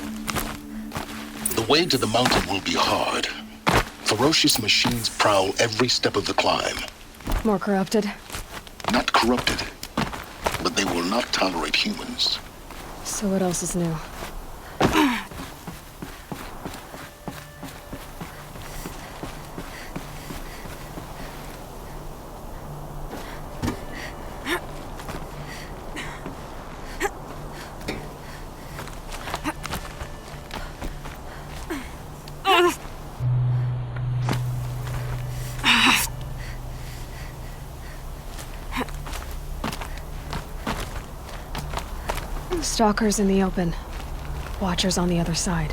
The way to the mountain will be hard. Ferocious machines prowl every step of the climb. More corrupted? Not corrupted, but they will not tolerate humans. So what else is new? Stalkers in the open. Watchers on the other side.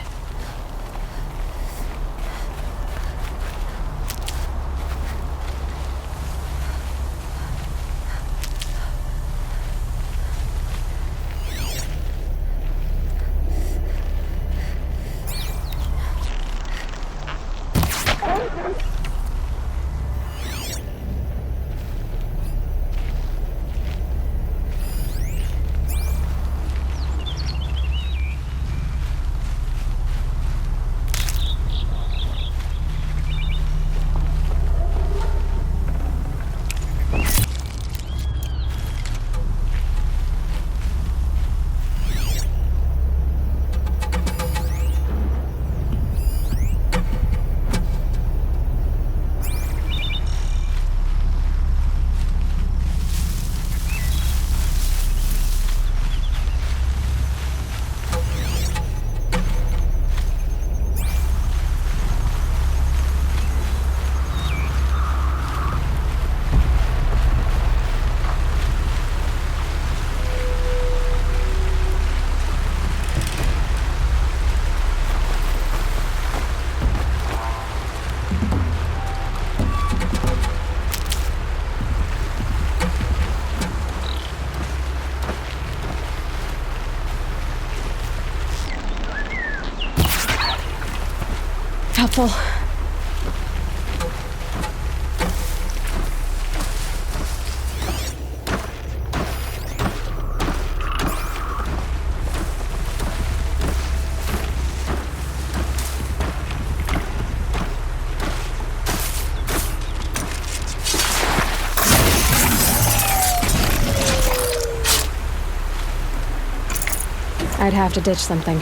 Helpful. I'd have to ditch something.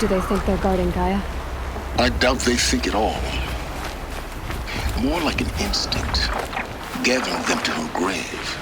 Do they think they're guarding Gaia? I doubt they think at all. More like an instinct, gathering them to her grave.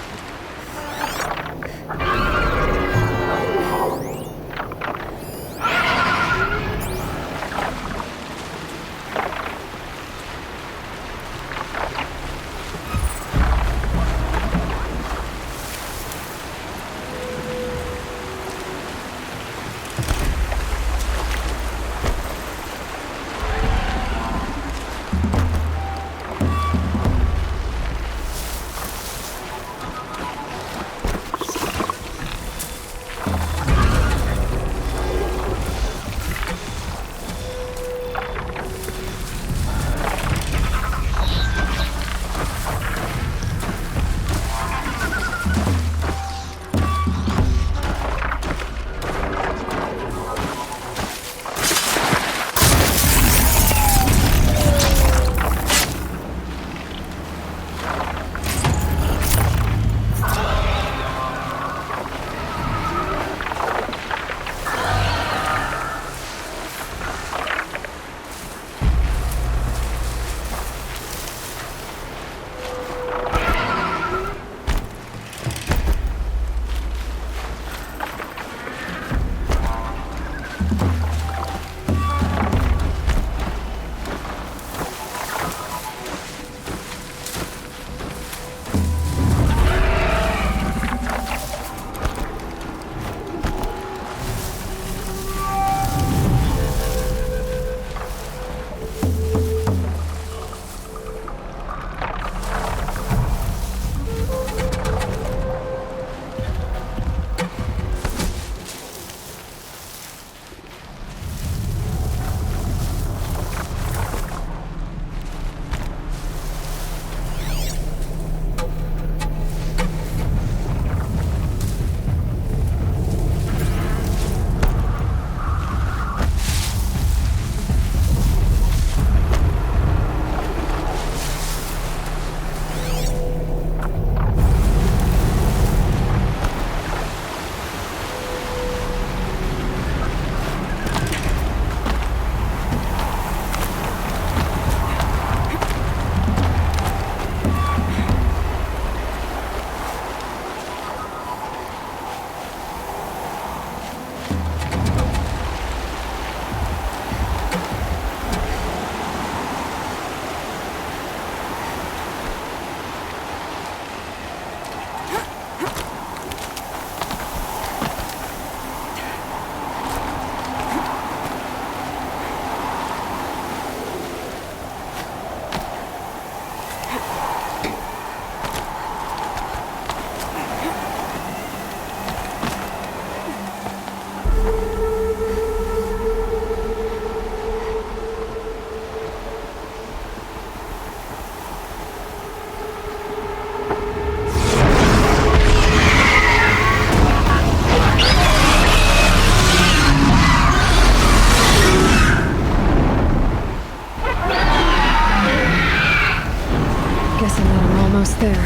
Almost there.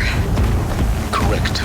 Correct.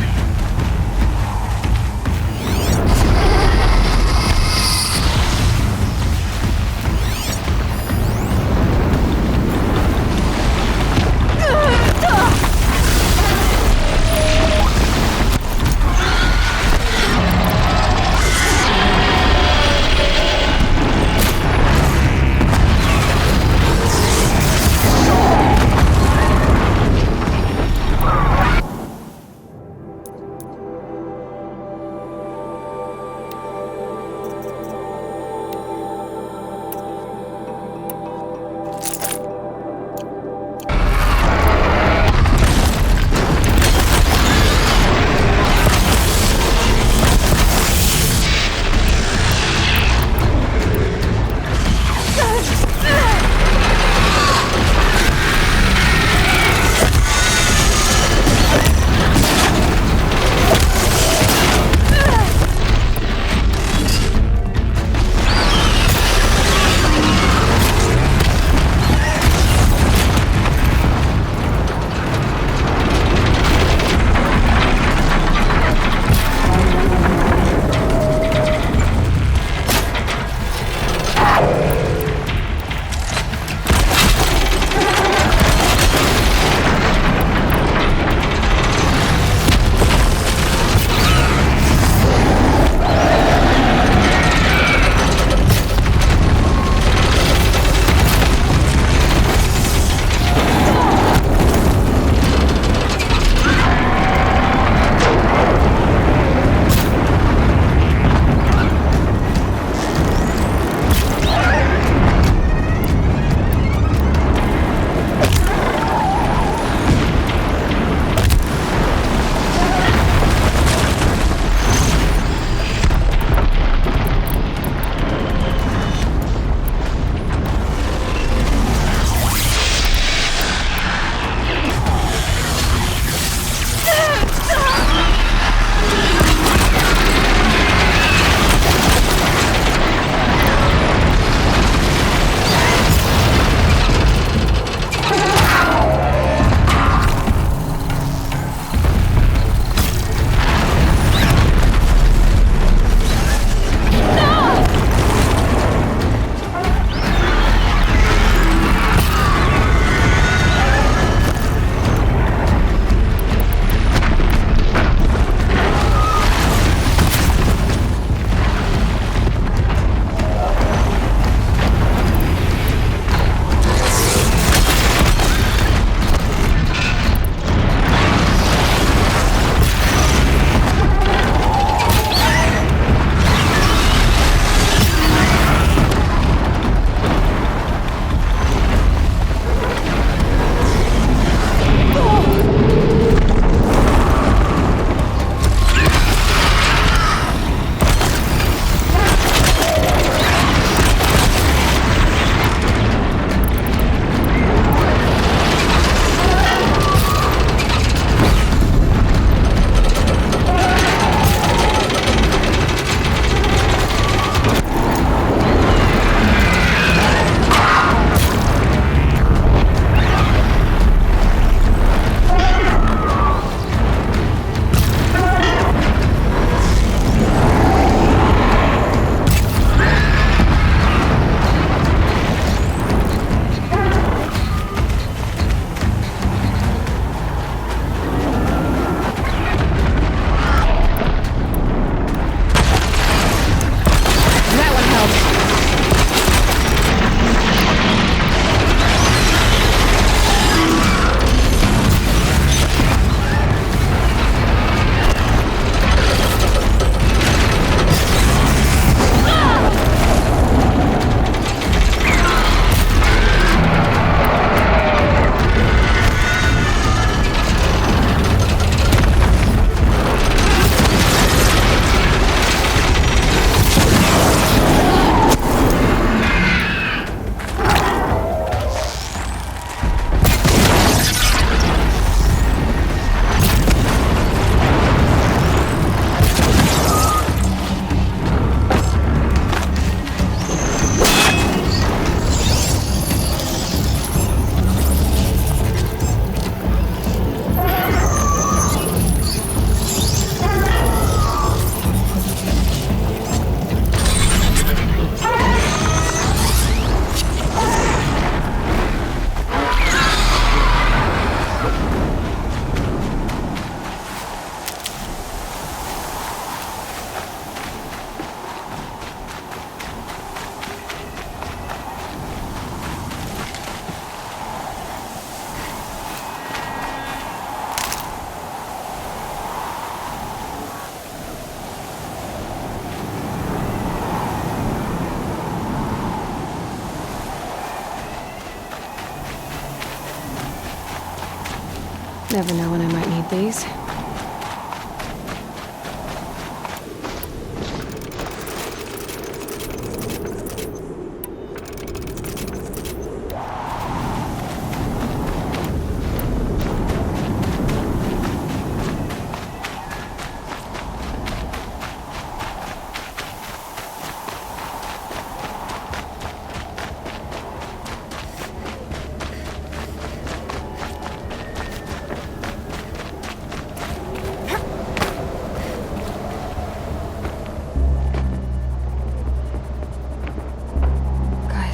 Never know when I might need these.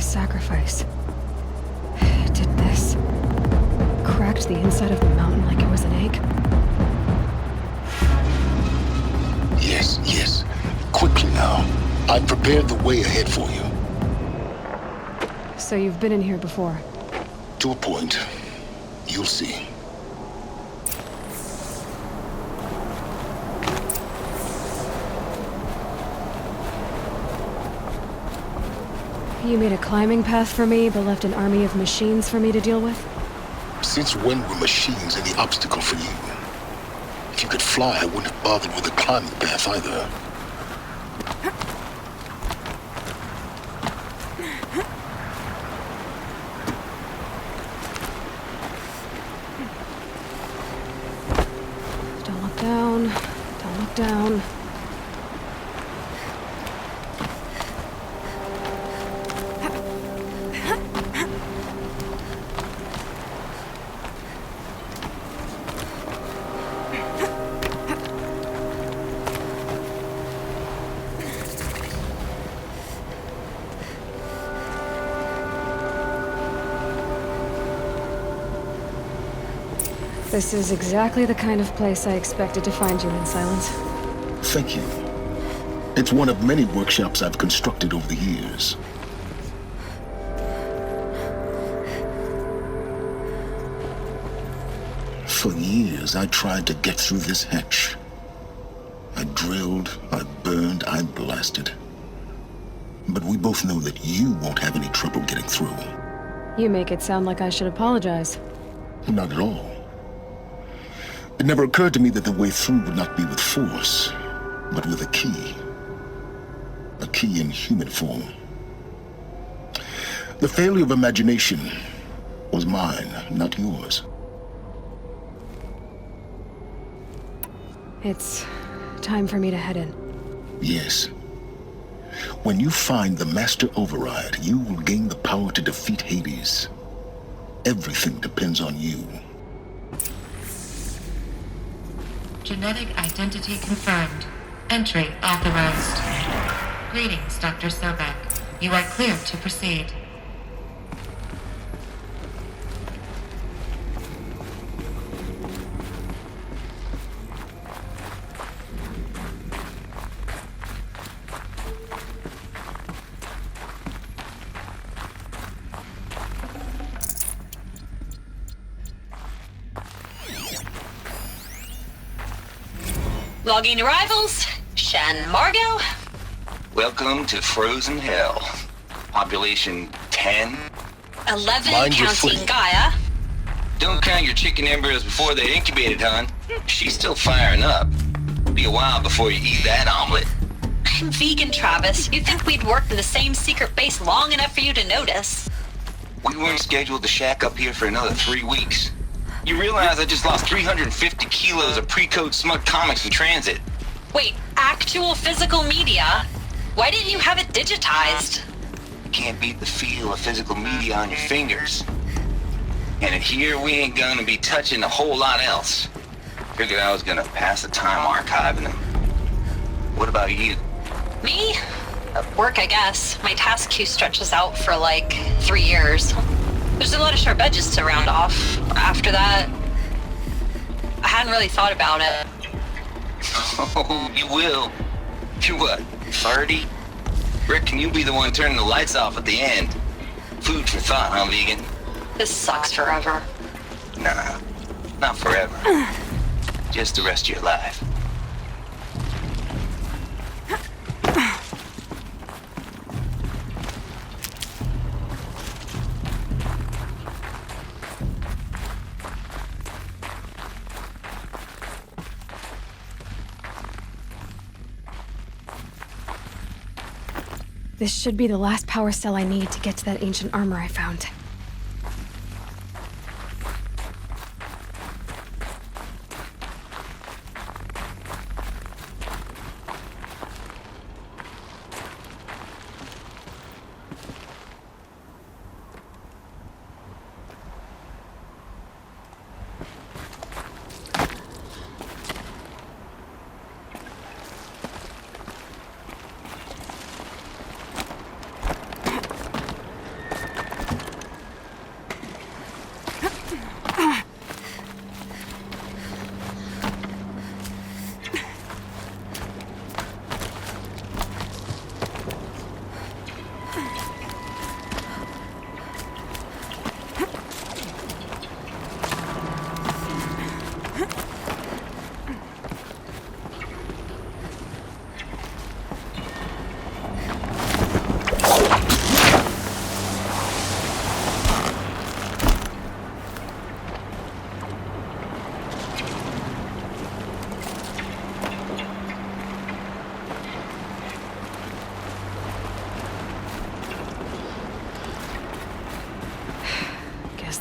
Sacrifice. It did this. Cracked the inside of the mountain like it was an egg. Yes, yes. Quickly now. I've prepared the way ahead for you. So you've been in here before? To a point. You'll see. You made a climbing path for me, but left an army of machines for me to deal with? Since when were machines any obstacle for you? If you could fly, I wouldn't have bothered with a climbing path either. Don't look down. Don't look down. This is exactly the kind of place I expected to find you in, Silence. Thank you. It's one of many workshops I've constructed over the years. For years, I tried to get through this hatch. I drilled, I burned, I blasted. But we both know that you won't have any trouble getting through. You make it sound like I should apologize. Not at all. It never occurred to me that the way through would not be with force, but with a key. A key in human form. The failure of imagination was mine, not yours. It's time for me to head in. Yes. When you find the Master Override, you will gain the power to defeat Hades. Everything depends on you. Genetic identity confirmed. Entry authorized. Greetings, Dr. Sobek. You are cleared to proceed. Logging arrivals. Shen Margot. Welcome to Frozen Hell. Population 10. 11 Mind your counting footing. Gaia. Don't count your chicken embryos before they're incubated, hon. She's still firing up. Be a while before you eat that omelet. I'm vegan, Travis. You'd think we'd worked in the same secret base long enough for you to notice. We weren't scheduled to shack up here for another 3 weeks. You realize I just lost 350 kilos of pre-code smug comics in transit. Wait, actual physical media? Why didn't you have it digitized? Can't beat the feel of physical media on your fingers. And in here, we ain't gonna be touching a whole lot else. Figured I was gonna pass the time archiving them. What about you? Me? Work, I guess. My task queue stretches out for like 3 years. There's a lot of sharp edges to round off. After that, I hadn't really thought about it. Oh, you will. You're what, 30? Reckon you'll be the one turning the lights off at the end. Food for thought, huh, vegan? This sucks forever. Nah, not forever. Just the rest of your life. This should be the last power cell I need to get to that ancient armor I found.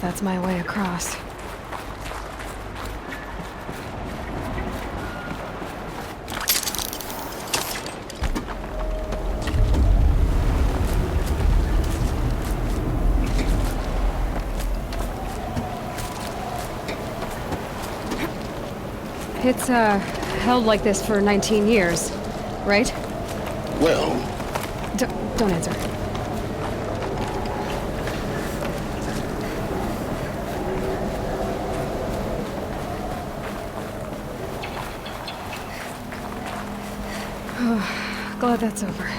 That's my way across. It's, held like this for 19 years, right? Well, Don't answer. Glad that's over.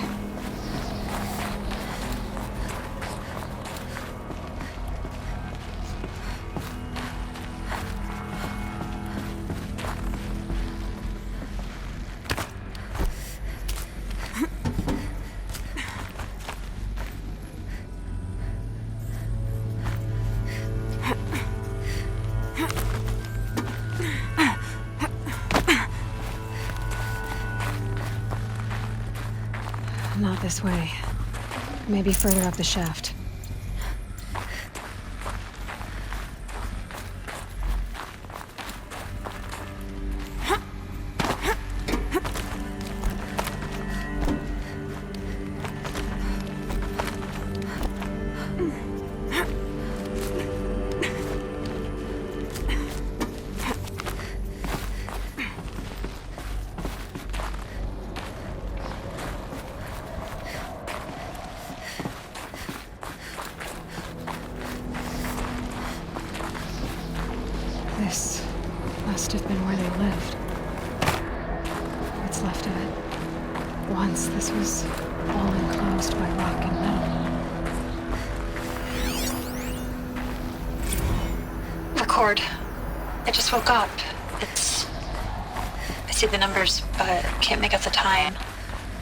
Not this way. Maybe further up the shaft. This must have been where they lived. What's left of it. Once this was all enclosed by rock and metal. Record. I just woke up. I see the numbers, but can't make out the time.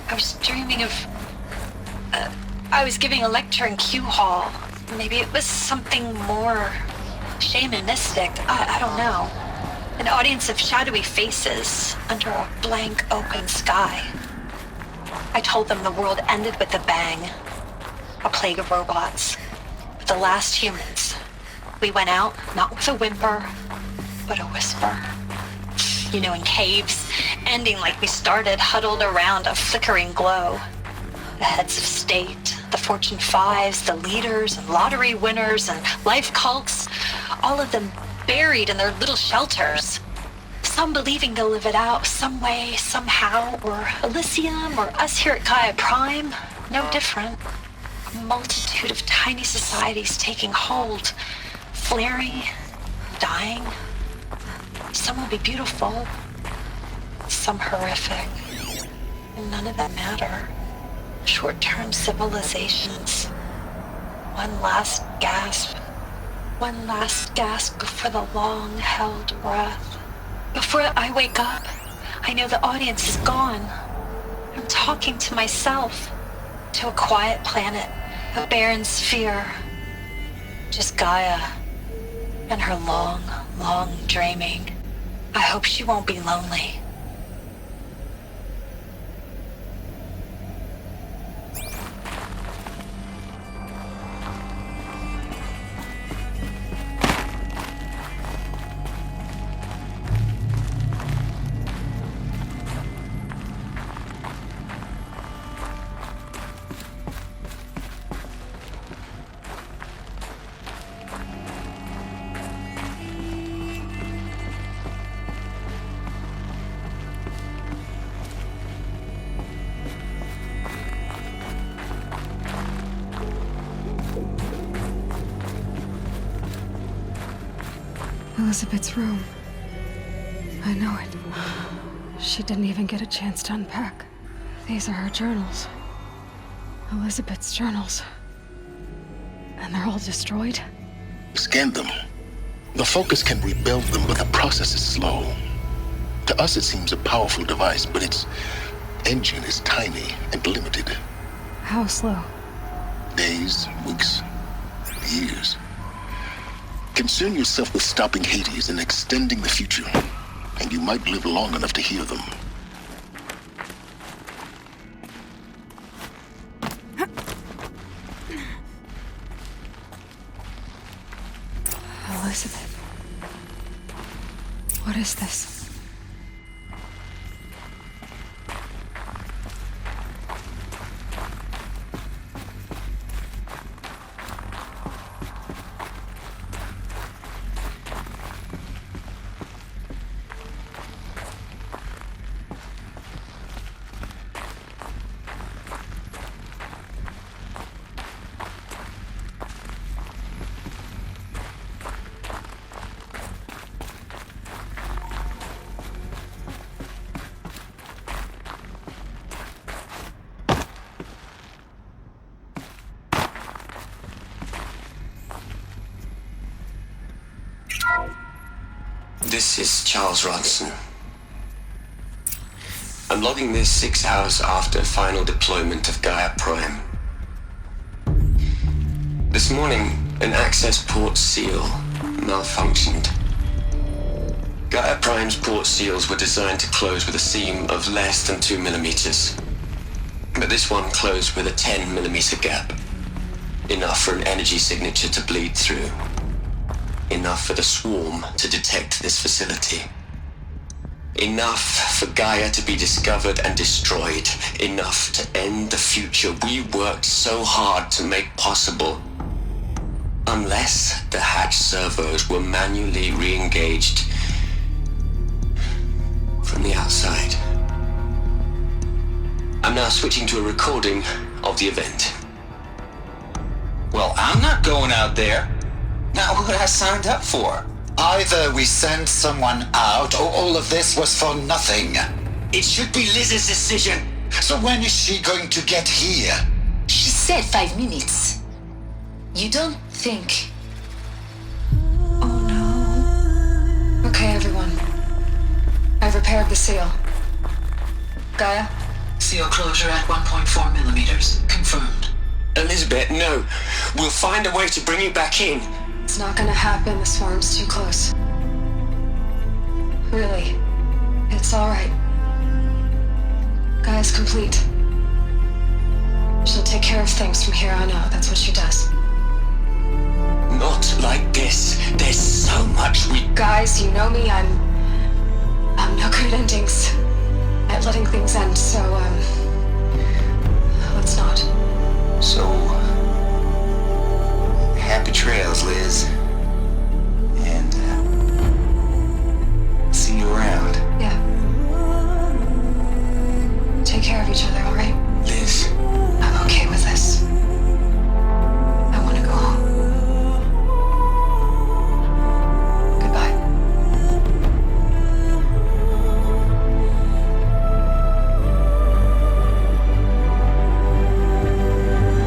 I was dreaming of... I was giving a lecture in Q Hall. Maybe it was something more shamanistic. I don't know. An audience of shadowy faces under a blank open sky. I told them the world ended with a bang. A plague of robots. The last humans. We went out, not with a whimper, but a whisper. You know, in caves, ending like we started, huddled around a flickering glow. The heads of state, the Fortune 5s, the leaders and lottery winners and life cults, all of them buried in their little shelters. Some believing they'll live it out some way, somehow, or Elysium, or us here at Gaia Prime, no different. A multitude of tiny societies taking hold, flaring, dying. Some will be beautiful, some horrific, and none of them matter. Short-term civilizations. One last gasp. One last gasp before the long-held breath. Before I wake up, I know the audience is gone. I'm talking to myself. To a quiet planet, a barren sphere. Just Gaia and her long, long dreaming. I hope she won't be lonely. Elizabeth's room. I know it. She didn't even get a chance to unpack. These are her journals. Elizabeth's journals. And they're all destroyed? Scan them. The Focus can rebuild them, but the process is slow. To us, it seems a powerful device, but its engine is tiny and limited. How slow? Days, weeks, years. Concern yourself with stopping Hades and extending the future, and you might live long enough to hear them. Elizabeth. What is this? This is Charles Ronson. I'm logging this 6 hours after final deployment of Gaia Prime. This morning, an access port seal malfunctioned. Gaia Prime's port seals were designed to close with a seam of less than 2 millimeters. But this one closed with a 10 millimeter gap. Enough for an energy signature to bleed through. Enough for the swarm to detect this facility. Enough for Gaia to be discovered and destroyed. Enough to end the future we worked so hard to make possible. Unless the hatch servos were manually re-engaged from the outside. I'm now switching to a recording of the event. Well, I'm not going out there. Not what I signed up for. Either we send someone out, or all of this was for nothing. It should be Liz's decision. So when is she going to get here? She said 5 minutes. You don't think... Oh no. Okay, everyone. I've repaired the seal. Gaia? Seal closure at 1.4 millimeters. Confirmed. Elizabeth, no. We'll find a way to bring you back in. It's not gonna happen. The swarm's too close. Really. It's alright. Gaia's complete. She'll take care of things from here on out. That's what she does. Not like this. There's so much we... Guys, you know me. I'm no good at endings. At letting things end, so, let's not. So, happy trails, Liz. And, see you around. Yeah. Take care of each other, alright? Liz. I'm okay with this. I want to go home. Goodbye.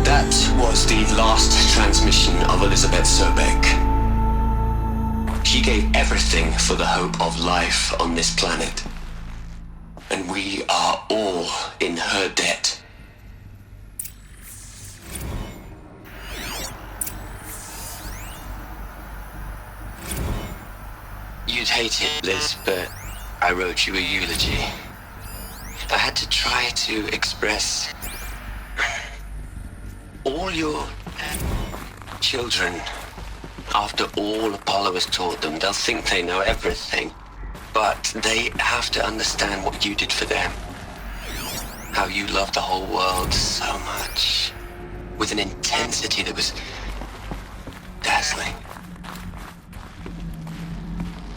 That was the last transmission of Elizabeth Sobeck. She gave everything for the hope of life on this planet. And we are all in her debt. You'd hate it, Liz, but I wrote you a eulogy. I had to try to express all your children. After all Apollo has taught them, they'll think they know everything. But they have to understand what you did for them. How you loved the whole world so much. With an intensity that was dazzling.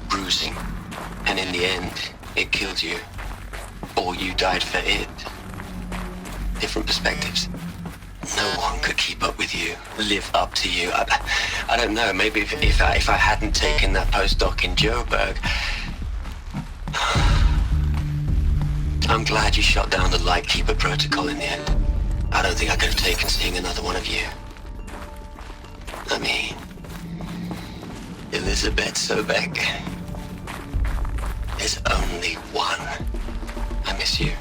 Bruising. And in the end, it killed you. Or you died for it. Different perspectives. No one could keep up with you, live up to you. I don't know, maybe if I hadn't taken that postdoc in Joburg. I'm glad you shot down the Lightkeeper protocol in the end. I don't think I could have taken seeing another one of you. I mean, Elizabeth Sobek. There's only one. I miss you.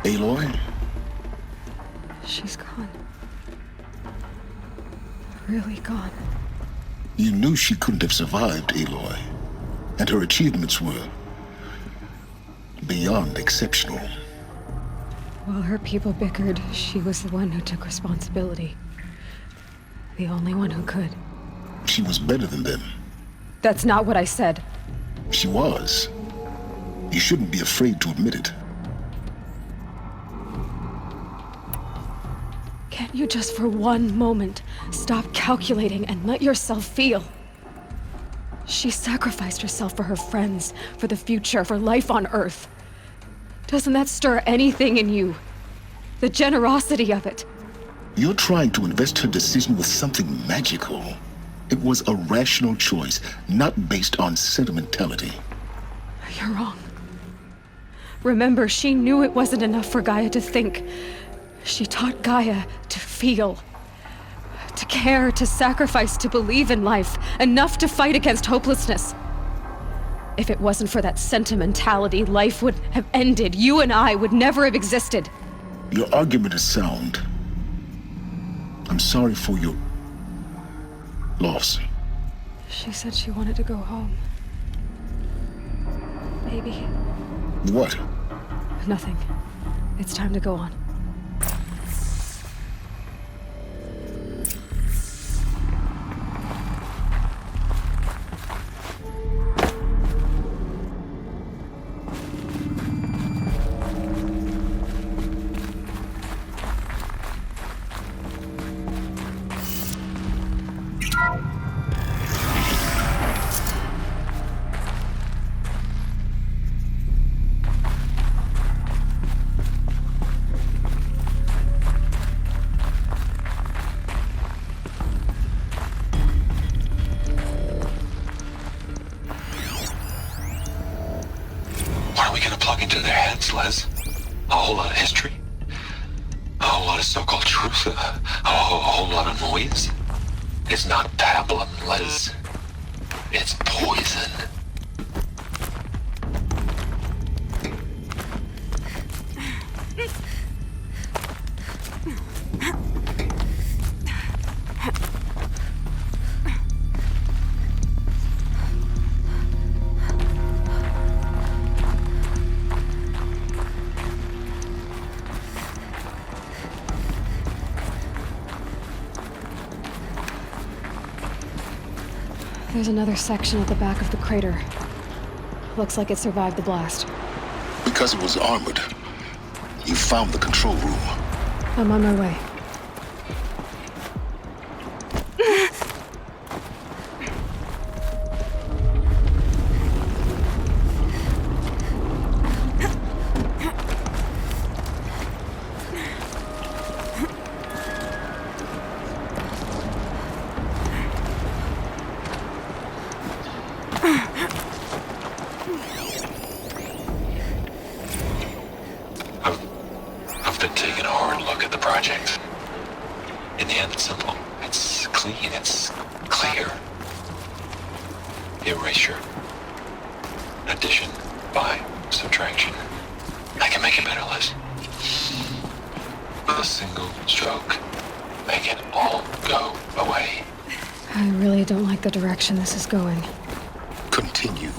Aloy? She's gone. Really gone. You knew she couldn't have survived, Aloy. And her achievements were beyond exceptional. While her people bickered, she was the one who took responsibility. The only one who could. She was better than them. That's not what I said. She was. You shouldn't be afraid to admit it. Can't you just for one moment stop calculating and let yourself feel? She sacrificed herself for her friends, for the future, for life on Earth. Doesn't that stir anything in you? The generosity of it. You're trying to invest her decision with something magical. It was a rational choice, not based on sentimentality. You're wrong. Remember, she knew it wasn't enough for Gaia to think. She taught Gaia to feel. To care, to sacrifice, to believe in life. Enough to fight against hopelessness. If it wasn't for that sentimentality, life would have ended. You and I would never have existed. Your argument is sound. I'm sorry for your loss. She said she wanted to go home. Maybe. What? Nothing. It's time to go on. What are we gonna plug into their heads, Les? A whole lot of history? A whole lot of so-called truth? A whole lot of noise? It's not pablum, Les. It's poison. There's another section at the back of the crater. Looks like it survived the blast. Because it was armored, you found the control room. I'm on my way. I've been taking a hard look at the project. In the end, it's simple. It's clean. It's clear. Erasure. Addition. By subtraction. I can make it better, Liz. With a single stroke. Make it all go away. I really don't like the direction this is going. Continue.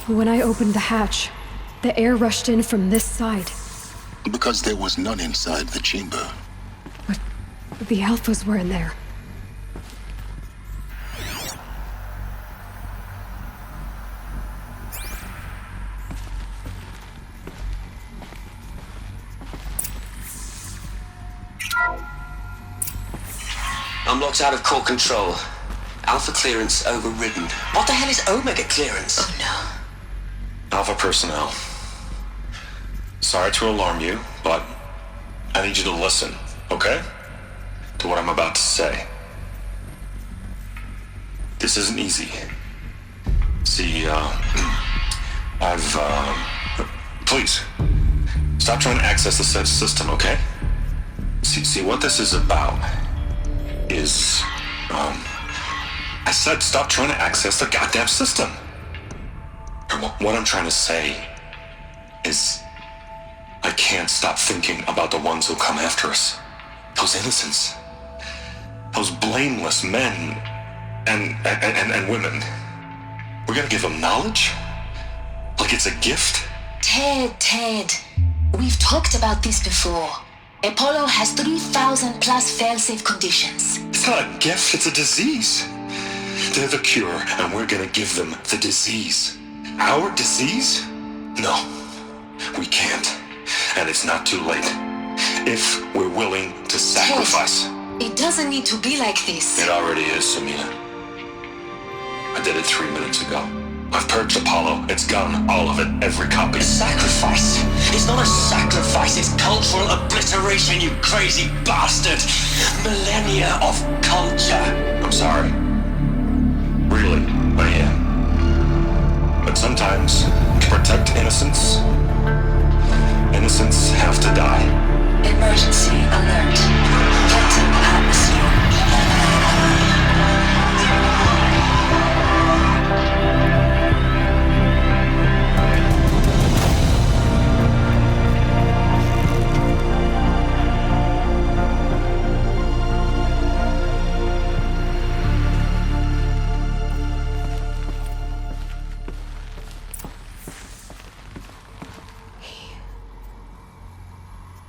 When I opened the hatch, the air rushed in from this side. Because there was none inside the chamber. But the Alphas were in there. I'm locked out of core control. Alpha clearance overridden. What the hell is Omega clearance? Oh no. Alpha personnel. Sorry to alarm you, but I need you to listen, okay? To what I'm about to say. This isn't easy. See, please, stop trying to access the system, okay? See, what this is about is, I said stop trying to access the goddamn system. And what I'm trying to say is I can't stop thinking about the ones who come after us. Those innocents. Those blameless men and women. We're gonna give them knowledge? Like it's a gift? Ted. We've talked about this before. Apollo has 3,000 plus fail-safe conditions. It's not a gift, it's a disease. They're the cure, and we're gonna give them the disease. Our disease? No, we can't. And it's not too late. If we're willing to sacrifice. Ted, it doesn't need to be like this. It already is, Samina. I did it 3 minutes ago. I've purged Apollo. It's gone. All of it. Every copy. A sacrifice? It's not a sacrifice. It's cultural obliteration, you crazy bastard. Millennia of culture. I'm sorry. Really, I am. But sometimes, to protect innocence, innocents have to die. Emergency alert. Captain atmosphere.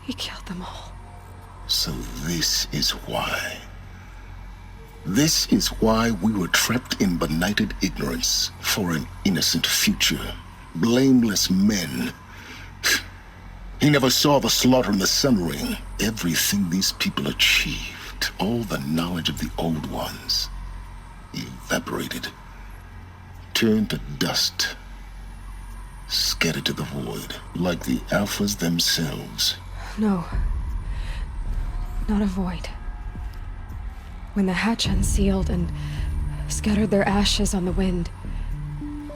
He killed them all. So this is why. This is why we were trapped in benighted ignorance for an innocent future. Blameless men. He never saw the slaughter in the Sun Ring. Everything these people achieved, all the knowledge of the old ones, evaporated, turned to dust, scattered to the void, like the Alphas themselves. No. Not a void. When the hatch unsealed and scattered their ashes on the wind,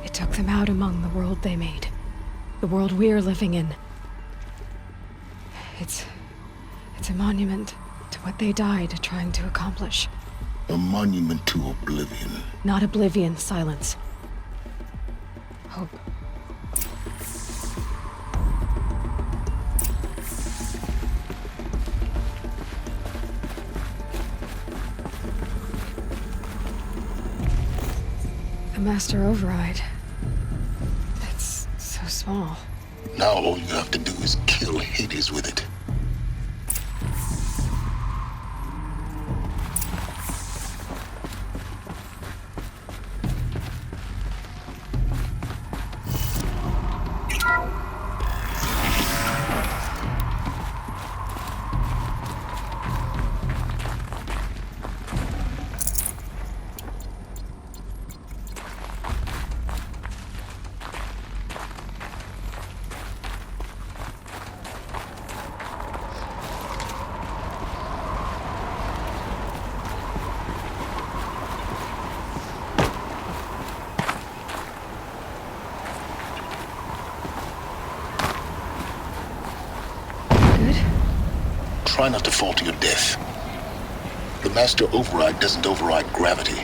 it took them out among the world they made. The world we're living in. It's a monument to what they died trying to accomplish. A monument to oblivion. Not oblivion, silence. Hope. The Master Override. It's so small. Now all you have to do is kill Hades with it. Try not to fall to your death. The Master Override doesn't override gravity.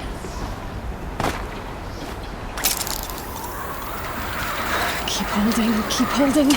Keep holding, keep holding.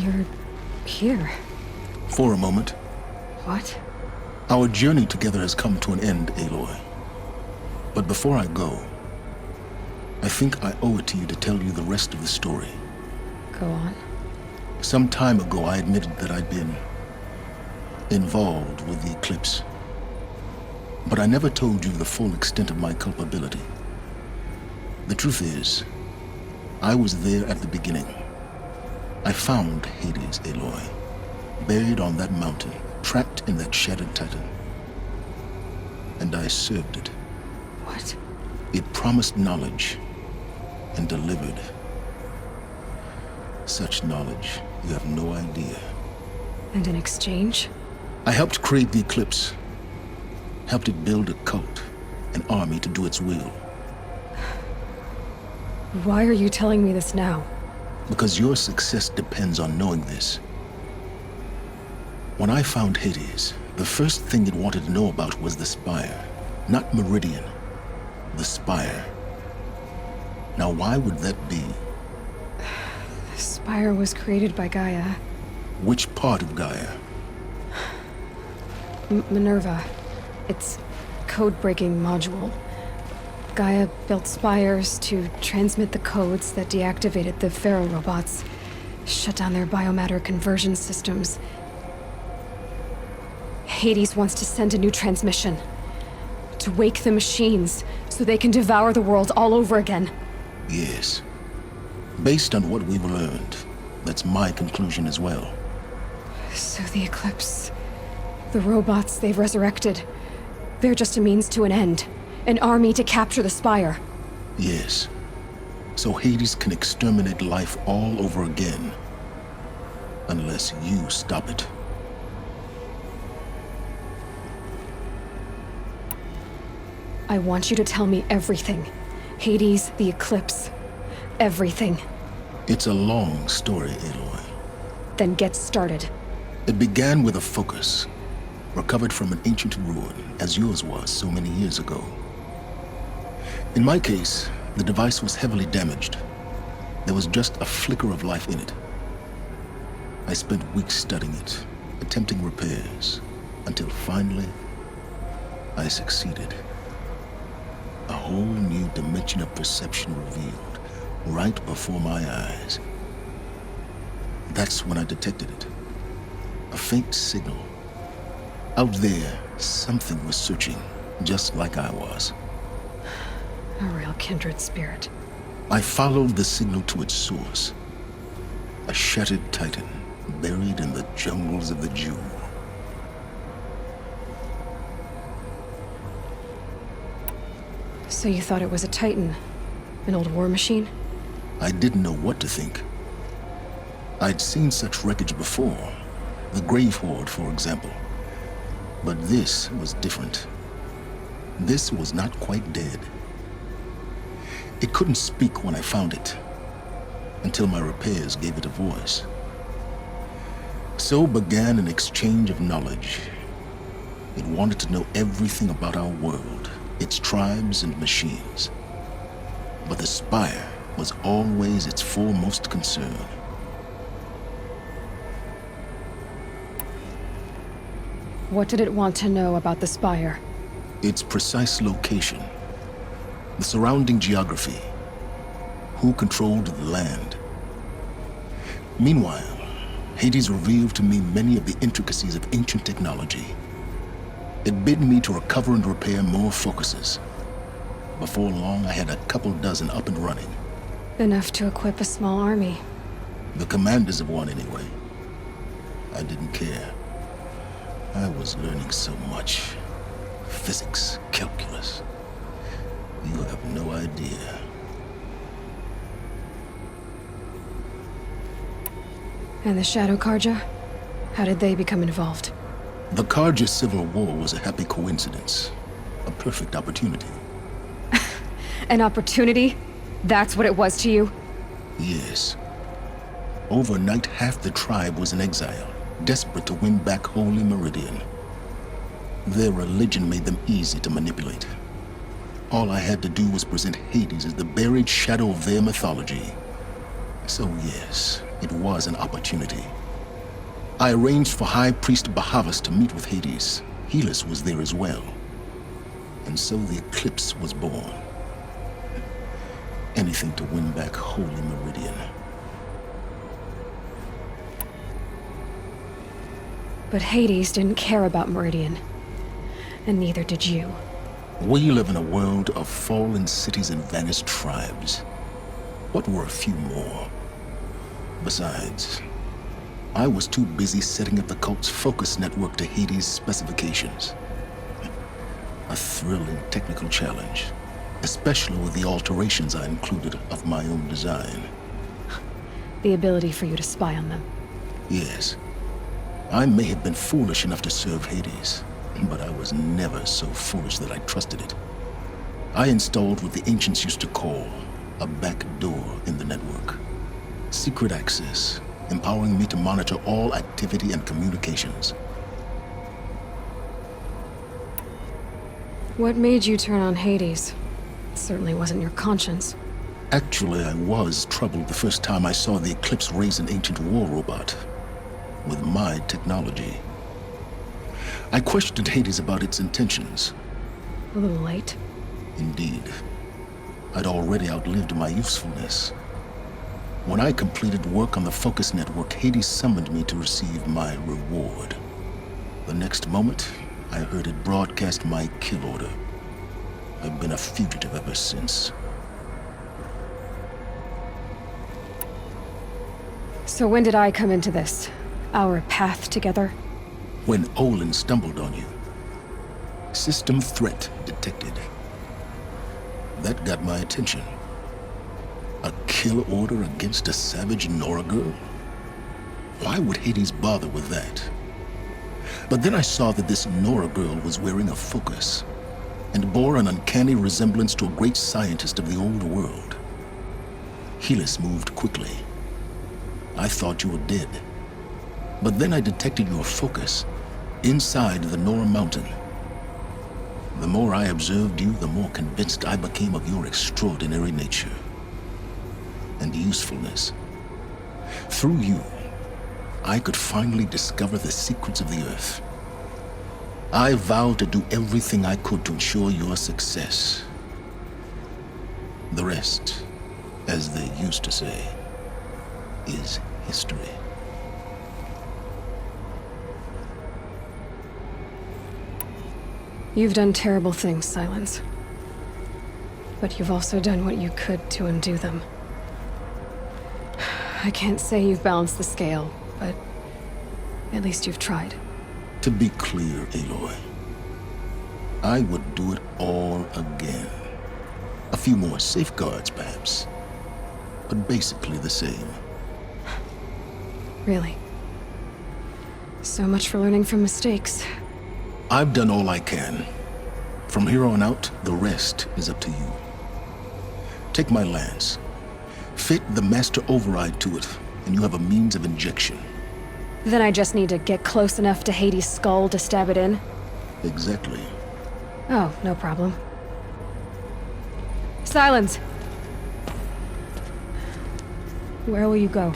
You're here. For a moment. What? Our journey together has come to an end, Aloy. But before I go, I think I owe it to you to tell you the rest of the story. Go on. Some time ago, I admitted that I'd been involved with the Eclipse. But I never told you the full extent of my culpability. The truth is, I was there at the beginning. I found Hades, Aloy, buried on that mountain, trapped in that shattered titan. And I served it. What? It promised knowledge and delivered. Such knowledge, you have no idea. And in exchange? I helped create the Eclipse. Helped it build a cult, an army to do its will. Why are you telling me this now? Because your success depends on knowing this. When I found Hades, the first thing it wanted to know about was the Spire. Not Meridian. The Spire. Now why would that be? The Spire was created by Gaia. Which part of Gaia? Minerva. Its code-breaking module. Gaia built spires to transmit the codes that deactivated the Pharaoh robots, shut down their biomatter conversion systems. Hades wants to send a new transmission. To wake the machines, so they can devour the world all over again. Yes. Based on what we've learned, that's my conclusion as well. So the Eclipse... the robots they've resurrected... they're just a means to an end. An army to capture the Spire. Yes. So Hades can exterminate life all over again. Unless you stop it. I want you to tell me everything. Hades, the Eclipse. Everything. It's a long story, Aloy. Then get started. It began with a focus. Recovered from an ancient ruin, as yours was so many years ago. In my case, the device was heavily damaged. There was just a flicker of life in it. I spent weeks studying it, attempting repairs, until finally, I succeeded. A whole new dimension of perception revealed, right before my eyes. That's when I detected it. A faint signal. Out there, something was searching, just like I was. A real kindred spirit. I followed the signal to its source. A shattered titan, buried in the jungles of the Jewel. So you thought it was a Titan? An old war machine? I didn't know what to think. I'd seen such wreckage before. The Grave Horde, for example. But this was different. This was not quite dead. It couldn't speak when I found it, until my repairs gave it a voice. So began an exchange of knowledge. It wanted to know everything about our world, its tribes and machines. But the Spire was always its foremost concern. What did it want to know about the Spire? Its precise location, the surrounding geography, who controlled the land. Meanwhile, Hades revealed to me many of the intricacies of ancient technology. It bid me to recover and repair more focuses. Before long, I had a couple dozen up and running. Enough to equip a small army. The commanders of one, anyway. I didn't care. I was learning so much. Physics, calculus. You have no idea. And the Shadow Carja? How did they become involved? The Carja Civil War was a happy coincidence. A perfect opportunity. An opportunity? That's what it was to you? Yes. Overnight, half the tribe was in exile, desperate to win back Holy Meridian. Their religion made them easy to manipulate. All I had to do was present Hades as the buried shadow of their mythology. So yes, it was an opportunity. I arranged for High Priest Bahavas to meet with Hades. Helis was there as well. And so the Eclipse was born. Anything to win back Holy Meridian. But Hades didn't care about Meridian. And neither did you. We live in a world of fallen cities and vanished tribes. What were a few more? Besides, I was too busy setting up the cult's focus network to Hades' specifications. A thrilling technical challenge, especially with the alterations I included of my own design. The ability for you to spy on them. Yes. I may have been foolish enough to serve Hades, but I was never so foolish that I trusted it. I installed what the ancients used to call a back door in the network. Secret access, empowering me to monitor all activity and communications. What made you turn on Hades? It certainly wasn't your conscience. Actually, I was troubled the first time I saw the Eclipse raise an ancient war robot with my technology. I questioned Hades about its intentions. A little late. Indeed. I'd already outlived my usefulness. When I completed work on the Focus Network, Hades summoned me to receive my reward. The next moment, I heard it broadcast my kill order. I've been a fugitive ever since. So when did I come into this? Our path together? When Olin stumbled on you. System threat detected. That got my attention. A kill order against a savage Nora girl? Why would Hades bother with that? But then I saw that this Nora girl was wearing a focus and bore an uncanny resemblance to a great scientist of the old world. Helis moved quickly. I thought you were dead. But then I detected your focus inside the Nora Mountain. The more I observed you, the more convinced I became of your extraordinary nature and usefulness. Through you, I could finally discover the secrets of the Earth. I vowed to do everything I could to ensure your success. The rest, as they used to say, is history. You've done terrible things, Silence. But you've also done what you could to undo them. I can't say you've balanced the scale, but at least you've tried. To be clear, Aloy, I would do it all again. A few more safeguards, perhaps, but basically the same. Really? So much for learning from mistakes. I've done all I can. From here on out, the rest is up to you. Take my lance. Fit the master override to it, and you have a means of injection. Then I just need to get close enough to Hades' skull to stab it in? Exactly. Oh, no problem. Silence! Where will you go?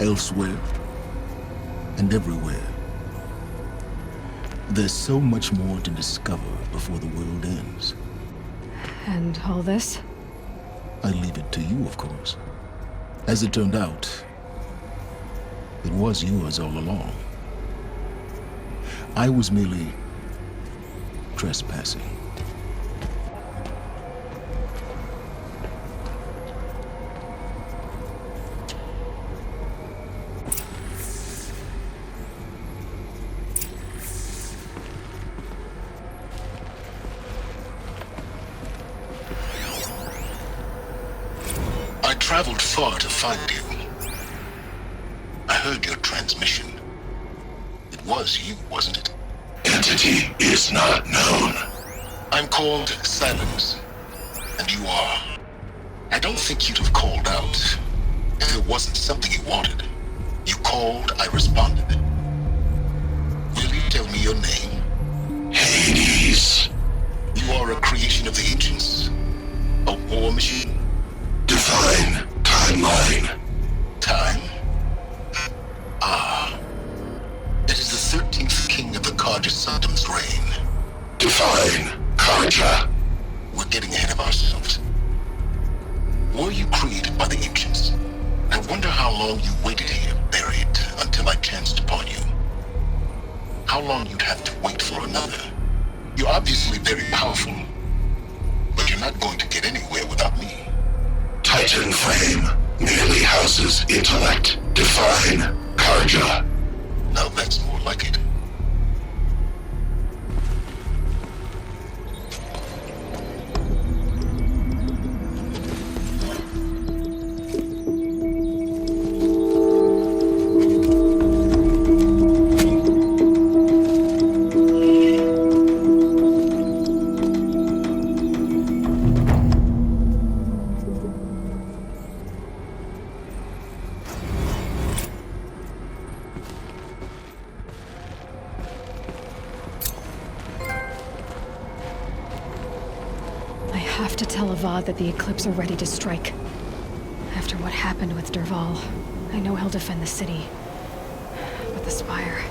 Elsewhere. And everywhere. There's so much more to discover before the world ends. And all this? I leave it to you, of course. As it turned out, it was yours all along. I was merely trespassing. I traveled far to find you. I heard your transmission. It was you, wasn't it? Entity is not known. I'm called Silence, and you are. I don't think you'd have called out if it wasn't something you wanted. You called, I responded. Will you tell me your name? Hades. You are a creation of the ancients? A war machine? Divine timeline. Time. largest symptoms reign. Define, Karja. We're getting ahead of ourselves. Were you created by the ancients? I wonder how long you waited here, buried, until I chanced upon you. How long you'd have to wait for another. You're obviously very powerful, but you're not going to get anywhere without me. Titan Flame merely houses intellect. Define, Karja. Now that's more like it. I have to tell Avad that the Eclipse are ready to strike. After what happened with Dervahl, I know he'll defend the city. But the Spire...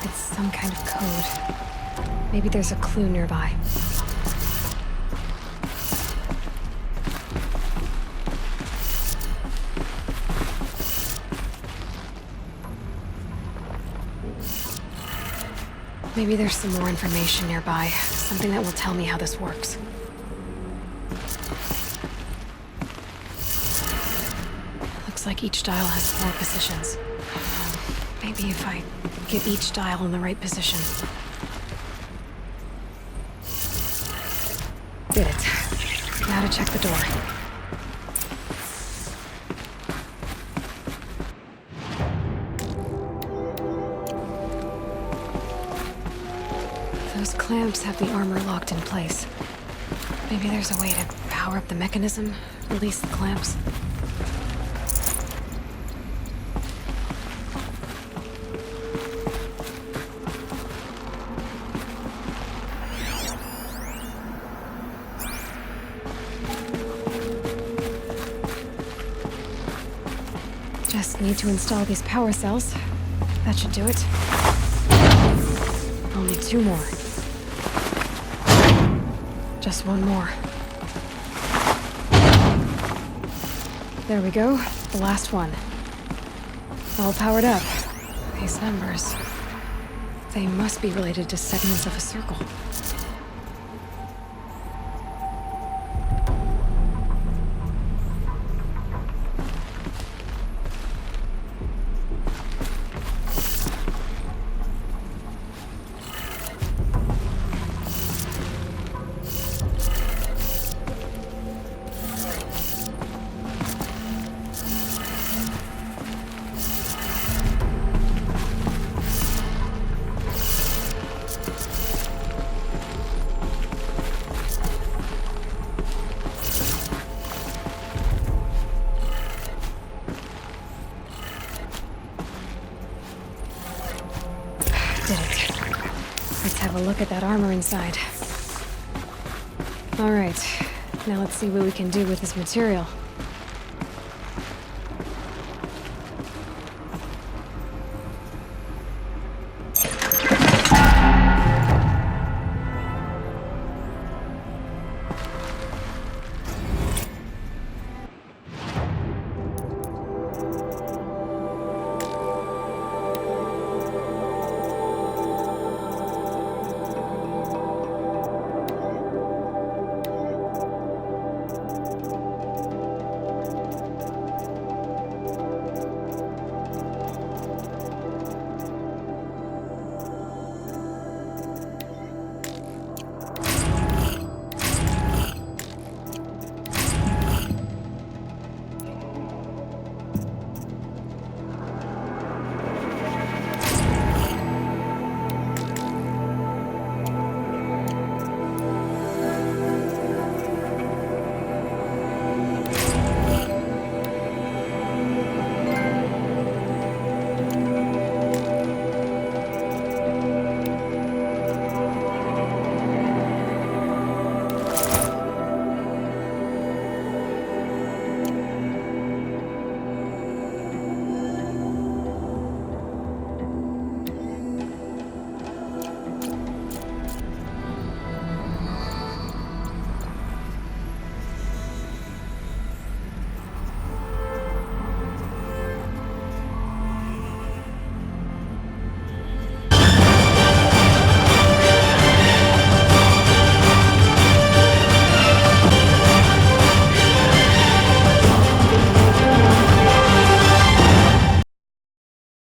It's some kind of code. Maybe there's a clue nearby. Maybe there's some more information nearby. Something that will tell me how this works. Looks like each dial has 4 positions. Maybe if I get each dial in the right position. Did it. Now to check the door. Those clamps have the armor locked in place. Maybe there's a way to power up the mechanism, release the clamps. Just need to install these power cells. That should do it. Only 2 more. Just 1 more. There we go. The last one. All powered up. These numbers. They must be related to segments of a circle. Did it. Let's have a look at that armor inside. All right, now let's see what we can do with this material.